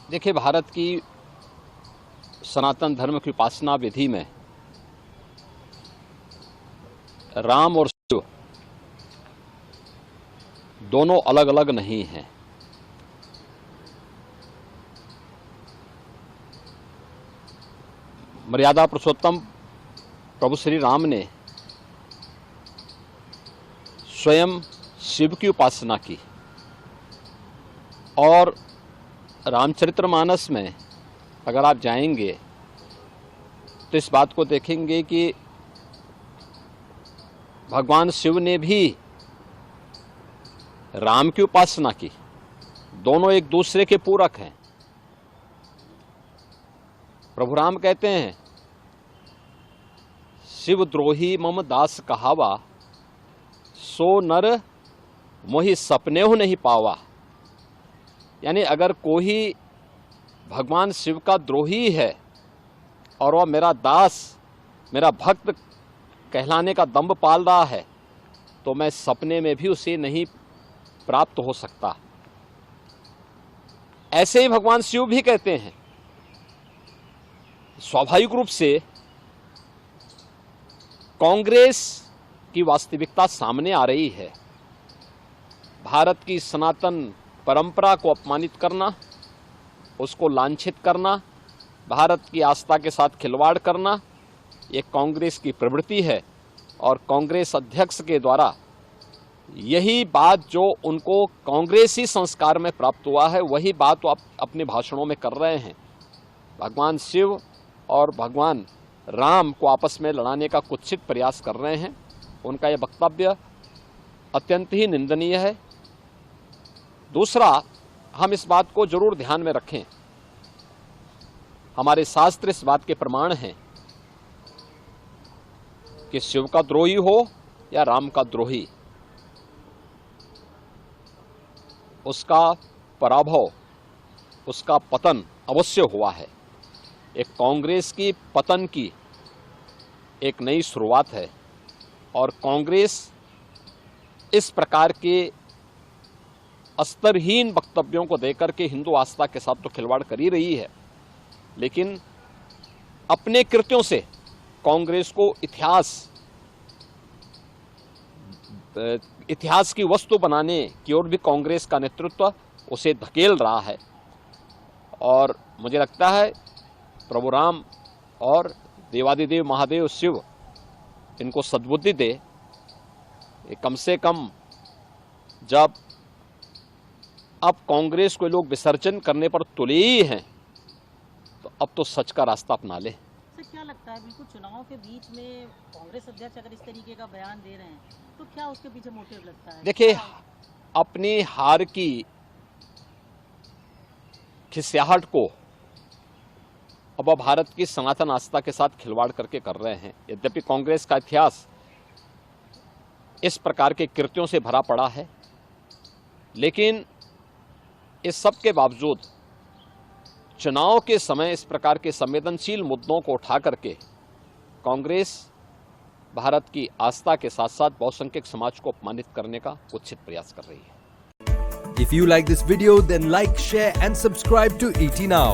देखिए, भारत की सनातन धर्म की उपासना विधि में राम और शिव दोनों अलग अलग नहीं हैं। मर्यादा पुरुषोत्तम प्रभु श्री राम ने स्वयं शिव की उपासना की और रामचरितमानस में अगर आप जाएंगे तो इस बात को देखेंगे कि भगवान शिव ने भी राम की उपासना की। दोनों एक दूसरे के पूरक हैं। प्रभु राम कहते हैं, शिव द्रोही मम दास कहावा, सो नर मोहि सपनेहु नहीं पावा। यानी अगर कोई भगवान शिव का द्रोही है और वह मेरा दास, मेरा भक्त कहलाने का दंभ पाल रहा है, तो मैं सपने में भी उसे नहीं प्राप्त हो सकता। ऐसे ही भगवान शिव भी कहते हैं। स्वाभाविक रूप से कांग्रेस की वास्तविकता सामने आ रही है। भारत की सनातन परंपरा को अपमानित करना, उसको लांछित करना, भारत की आस्था के साथ खिलवाड़ करना, ये कांग्रेस की प्रवृत्ति है। और कांग्रेस अध्यक्ष के द्वारा यही बात जो उनको कांग्रेसी संस्कार में प्राप्त हुआ है, वही बात वो अपने भाषणों में कर रहे हैं। भगवान शिव और भगवान राम को आपस में लड़ाने का कुत्सित प्रयास कर रहे हैं। उनका यह वक्तव्य अत्यंत ही निंदनीय है। दूसरा, हम इस बात को जरूर ध्यान में रखें, हमारे शास्त्र इस बात के प्रमाण हैं कि शिव का द्रोही हो या राम का द्रोही, उसका पराभव, उसका पतन अवश्य हुआ है। एक कांग्रेस की पतन की एक नई शुरुआत है और कांग्रेस इस प्रकार के स्तरहीन वक्तव्यों को देकर के हिंदू आस्था के साथ तो खिलवाड़ कर ही रही है, लेकिन अपने कृत्यों से कांग्रेस को इतिहास की वस्तु बनाने की ओर भी कांग्रेस का नेतृत्व उसे धकेल रहा है। और मुझे लगता है प्रभु राम और देवादिदेव महादेव शिव इनको सद्बुद्धि दे। कम से कम जब अब कांग्रेस को लोग विसर्जन करने पर तुले ही हैं, तो अब तो सच का रास्ता अपना ले। क्या लगता है, बिल्कुल चुनाव के बीच में कांग्रेस अध्यक्ष अगर इस तरीके का बयान दे रहे हैं, तो क्या उसके पीछे मोटिव लगता है? देखिए, अपनी हार की खिसियाहट को अब भारत की सनातन आस्था के साथ खिलवाड़ करके कर रहे हैं। यद्यपि कांग्रेस का इतिहास इस प्रकार के कृत्यों से भरा पड़ा है, लेकिन इस सब के बावजूद चुनाव के समय इस प्रकार के संवेदनशील मुद्दों को उठा करके कांग्रेस भारत की आस्था के साथ साथ बहुसंख्यक समाज को अपमानित करने का कुत्सित प्रयास कर रही है। If you like this video, then like, share and subscribe to ET Now.